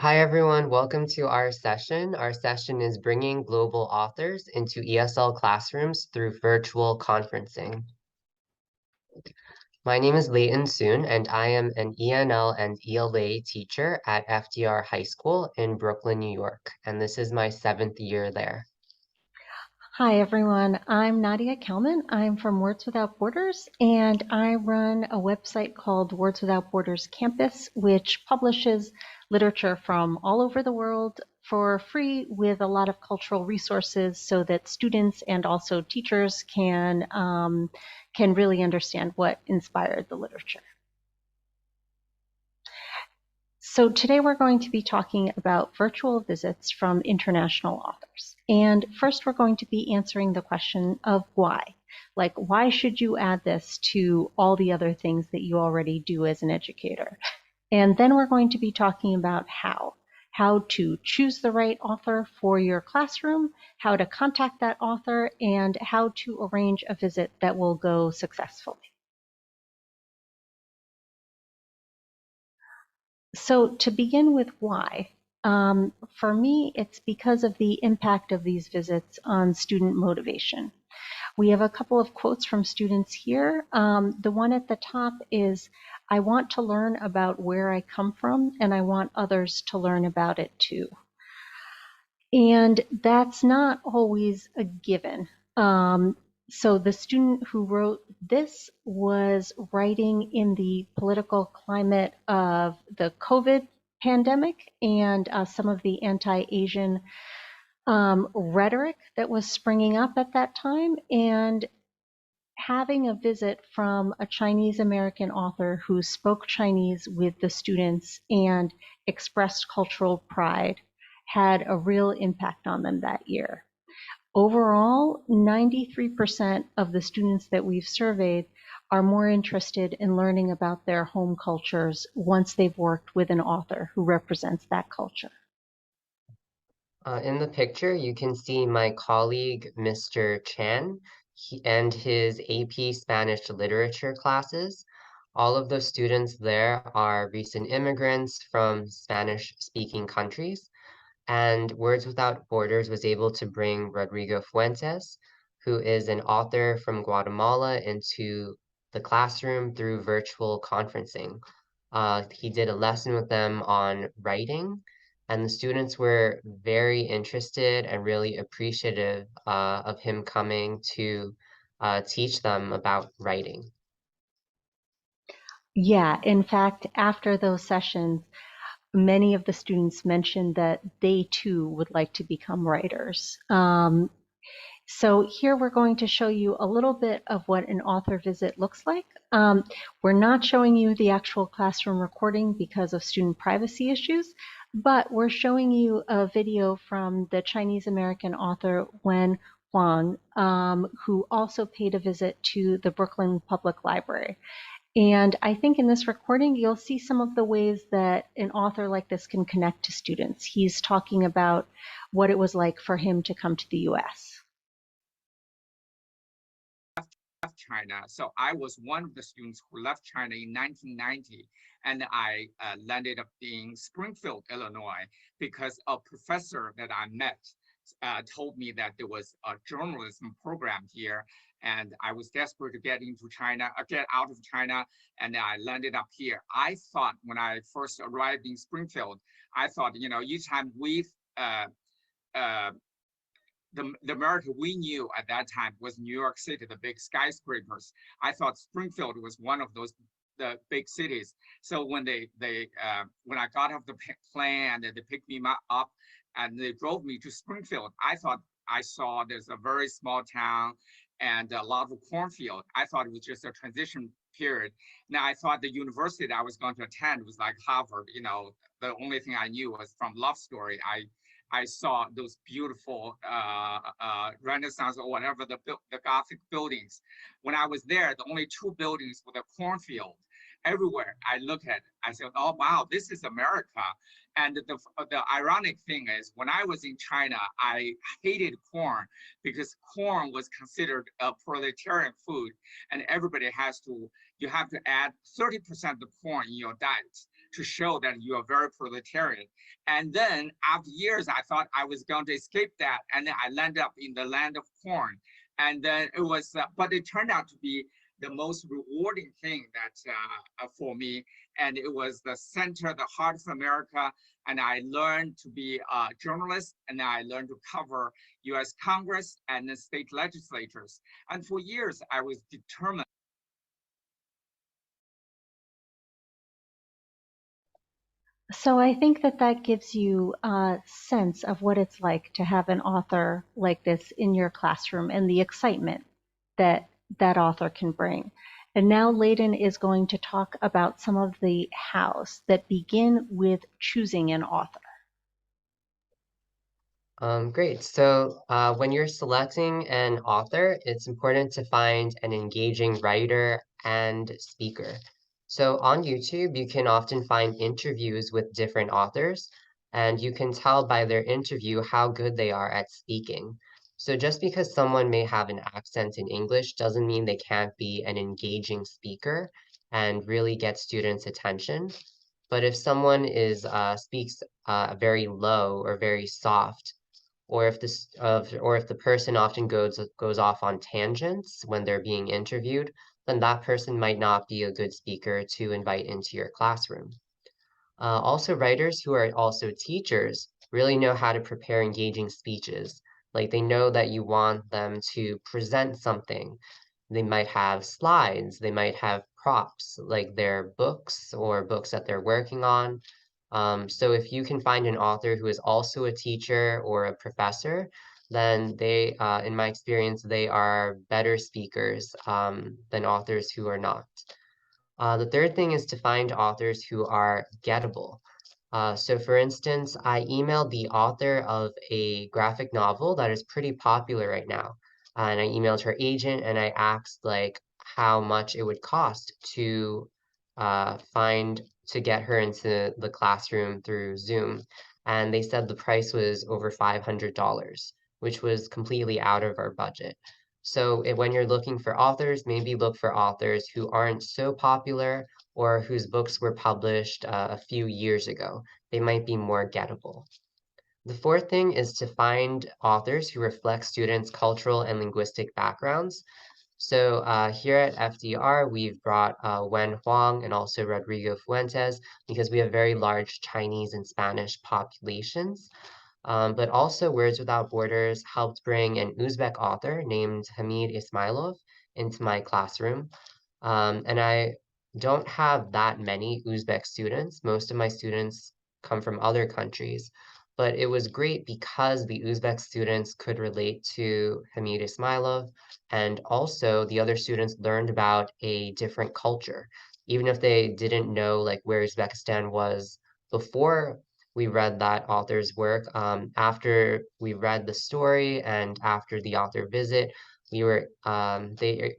Hi, everyone. Welcome to our session. Our session is bringing global authors into ESL classrooms through virtual conferencing. My name is Leighton Soon, and I am an ENL and ELA teacher at FDR High School in Brooklyn, New York, and this is my 7th year there. Hi, everyone. I'm Nadia Kelman. I'm from Words Without Borders, and I run a website called Words Without Borders Campus, which publishes literature from all over the world for free with a lot of cultural resources so that students and also teachers can really understand what inspired the literature. So today we're going to be talking about virtual visits from international authors. And first we're going to be answering the question of why. Like, why should you add this to all the other things that you already do as an educator? And then we're going to be talking about how to choose the right author for your classroom, how to contact that author, and how to arrange a visit that will go successfully. So to begin with why, for me, it's because of the impact of these visits on student motivation. We have a couple of quotes from students here. The one at the top is, I want to learn about where I come from, and I want others to learn about it too. And that's not always a given. So the student who wrote this was writing in the political climate of the COVID pandemic and some of the anti-Asian rhetoric that was springing up at that time, and having a visit from a Chinese American author who spoke Chinese with the students and expressed cultural pride had a real impact on them that year. Overall, 93% of the students that we've surveyed are more interested in learning about their home cultures once they've worked with an author who represents that culture. In the picture, you can see my colleague, Mr. Chan, and his AP Spanish literature classes. All of the students there are recent immigrants from Spanish-speaking countries, and Words Without Borders was able to bring Rodrigo Fuentes, who is an author from Guatemala, into the classroom through virtual conferencing. He did a lesson with them on writing, and the students were very interested and really appreciative of him coming to teach them about writing. Yeah, in fact, after those sessions, many of the students mentioned that they too would like to become writers. So here we're going to show you a little bit of what an author visit looks like. We're not showing you the actual classroom recording because of student privacy issues, but we're showing you a video from the Chinese American author Wen Huang, who also paid a visit to the Brooklyn Public Library. And I think in this recording, you'll see some of the ways that an author like this can connect to students. He's talking about what it was like for him to come to the US. China. So I was one of the students who left China in 1990, and I landed up in Springfield, Illinois, because a professor that I met told me that there was a journalism program here, and I was desperate to get into China, get out of China, and I landed up here. I thought when I first arrived in Springfield, I thought, each time uh, the America we knew at that time was New York City, the big skyscrapers. I thought Springfield was one of the big cities. So when when I got off the plane and they picked me up and they drove me to Springfield, I thought I saw there's a very small town and a lot of cornfield. I thought it was just a transition period. Now I thought the university that I was going to attend was like Harvard. The only thing I knew was from Love Story. I saw those beautiful Renaissance or whatever the Gothic buildings. When I was there, the only two buildings were the cornfield. everywhere I look at it, I said, oh, wow, this is America. And the ironic thing is, when I was in China, I hated corn because corn was considered a proletarian food, and everybody you have to add 30% of corn in your diet to show that you are very proletarian. And then after years, I thought I was going to escape that, and then I landed up in the land of corn. And then it was, but it turned out to be the most rewarding thing that for me. And it was the center, the heart of America. And I learned to be a journalist, and I learned to cover US Congress and the state legislatures. And for years, I was determined. So I think that that gives you a sense of what it's like to have an author like this in your classroom and the excitement that that author can bring. And now Layden is going to talk about some of the hows that begin with choosing an author. Great. So when you're selecting an author, it's important to find an engaging writer and speaker. So on YouTube, you can often find interviews with different authors, and you can tell by their interview how good they are at speaking. So just because someone may have an accent in English doesn't mean they can't be an engaging speaker and really get students' attention. But if someone speaks very low or very soft, or if the person often goes off on tangents when they're being interviewed, then that person might not be a good speaker to invite into your classroom. Also, writers who are also teachers really know how to prepare engaging speeches. Like they know that you want them to present something. They might have slides, they might have props, like their books or books that they're working on. So if you can find an author who is also a teacher or a professor, then in my experience, they are better speakers than authors who are not. The third thing is to find authors who are gettable. So for instance, I emailed the author of a graphic novel that is pretty popular right now. And I emailed her agent and I asked like how much it would cost to to get her into the classroom through Zoom. And they said the price was over $500, which was completely out of our budget. So when you're looking for authors, maybe look for authors who aren't so popular or whose books were published a few years ago. They might be more gettable. The fourth thing is to find authors who reflect students' cultural and linguistic backgrounds. So here at FDR, we've brought Wen Huang and also Rodrigo Fuentes because we have very large Chinese and Spanish populations. But also Words Without Borders helped bring an Uzbek author named Hamid Ismailov into my classroom. And I don't have that many Uzbek students. Most of my students come from other countries. But it was great because the Uzbek students could relate to Hamid Ismailov, and also the other students learned about a different culture. Even if they didn't know like where Uzbekistan was before we read that author's work, after we read the story and after the author visit, they were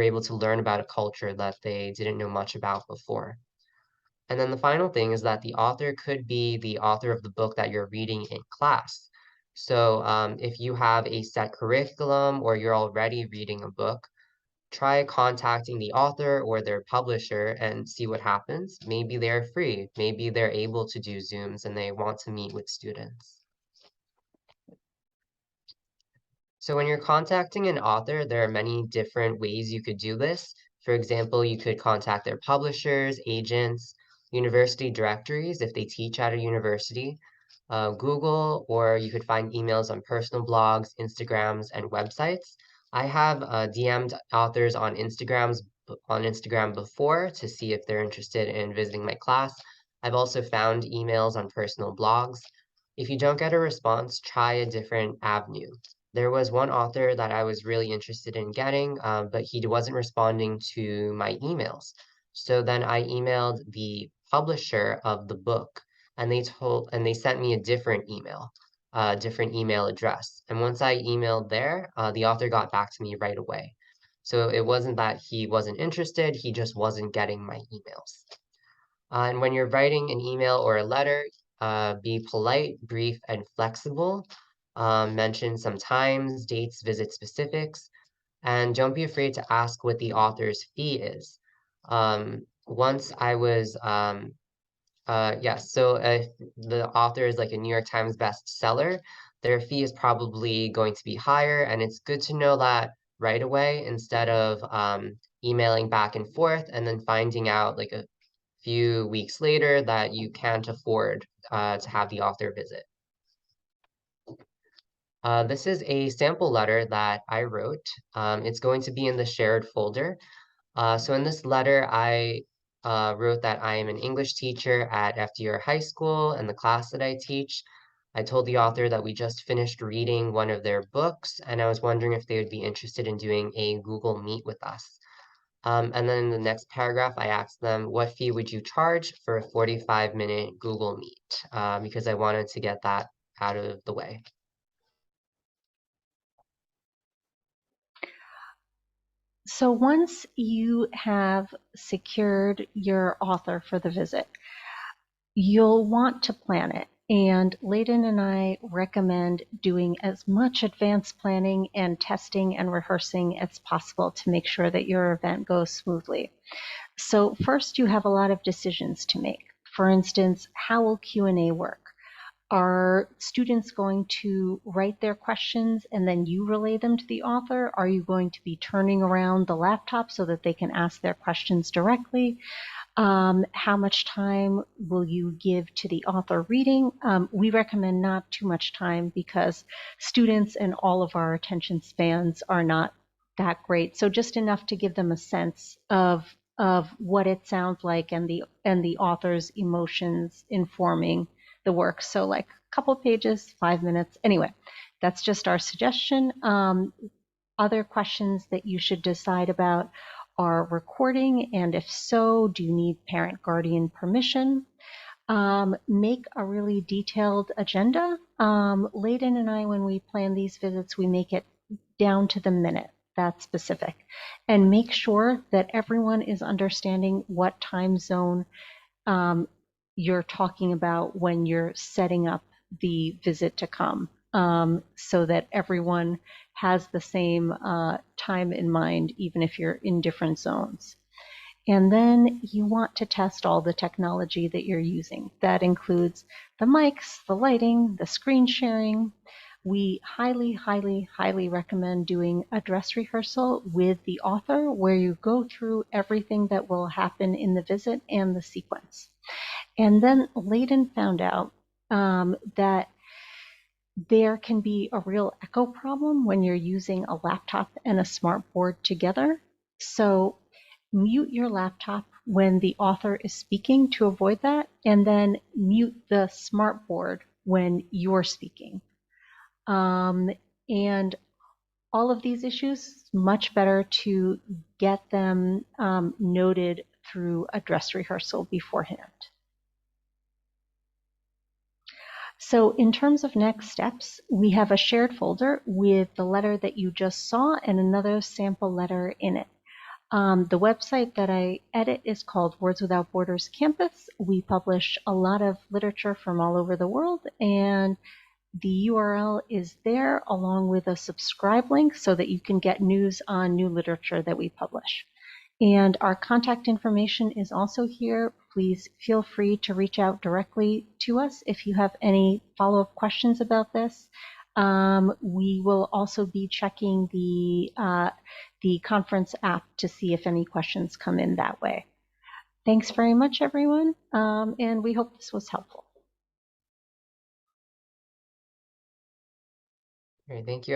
able to learn about a culture that they didn't know much about before. And then the final thing is that the author could be the author of the book that you're reading in class. So if you have a set curriculum or you're already reading a book, try contacting the author or their publisher and see what happens. Maybe they're free, maybe they're able to do Zooms and they want to meet with students. So when you're contacting an author, there are many different ways you could do this. For example, you could contact their publishers, agents, university directories if they teach at a university, Google, or you could find emails on personal blogs, Instagrams, and websites. I have DM'd authors on Instagram before to see if they're interested in visiting my class. I've also found emails on personal blogs. If you don't get a response, try a different avenue. There was one author that I was really interested in getting, but he wasn't responding to my emails. So then I emailed the publisher of the book, and they sent me a different email address. And once I emailed there, the author got back to me right away. So it wasn't that he wasn't interested, he just wasn't getting my emails. And when you're writing an email or a letter, be polite, brief, and flexible. Mention some times, dates, visit specifics, and don't be afraid to ask what the author's fee is. Once I was yes. So if the author is like a New York Times bestseller, their fee is probably going to be higher, and it's good to know that right away instead of emailing back and forth and then finding out like a few weeks later that you can't afford to have the author visit. This is a sample letter that I wrote. It's going to be in the shared folder. So in this letter, I wrote that I am an English teacher at FDR High School and the class that I teach. I told the author that we just finished reading one of their books, and I was wondering if they would be interested in doing a Google Meet with us. And then in the next paragraph, I asked them, what fee would you charge for a 45-minute Google Meet? Because I wanted to get that out of the way. So once you have secured your author for the visit, you'll want to plan it. And Layden and I recommend doing as much advanced planning and testing and rehearsing as possible to make sure that your event goes smoothly. So first, you have a lot of decisions to make. For instance, how will Q&A work? Are students going to write their questions and then you relay them to the author? Are you going to be turning around the laptop so that they can ask their questions directly? How much time will you give to the author reading? We recommend not too much time because students and all of our attention spans are not that great. So just enough to give them a sense of what it sounds like and the author's emotions informing the work. So like a couple pages, 5 minutes. Anyway, that's just our suggestion. Other questions that you should decide about are recording, and if so, do you need parent guardian permission? Make a really detailed agenda. Layden and I, when we plan these visits, we make it down to the minute. That's specific. And make sure that everyone is understanding what time zone you're talking about when you're setting up the visit to come, so that everyone has the same time in mind, even if you're in different zones. And then you want to test all the technology that you're using. That includes the mics, the lighting, the screen sharing. We highly, highly, highly recommend doing a dress rehearsal with the author where you go through everything that will happen in the visit and the sequence. And then Layden found out that there can be a real echo problem when you're using a laptop and a smartboard together. So mute your laptop when the author is speaking to avoid that, and then mute the smartboard when you're speaking. And all of these issues, much better to get them noted through a dress rehearsal beforehand. So in terms of next steps, we have a shared folder with the letter that you just saw and another sample letter in it. The website that I edit is called Words Without Borders Campus. We publish a lot of literature from all over the world, and the URL is there along with a subscribe link so that you can get news on new literature that we publish. And our contact information is also here. Please feel free to reach out directly to us if you have any follow-up questions about this. We will also be checking the conference app to see if any questions come in that way. Thanks very much, everyone, and we hope this was helpful. All right, thank you, everyone.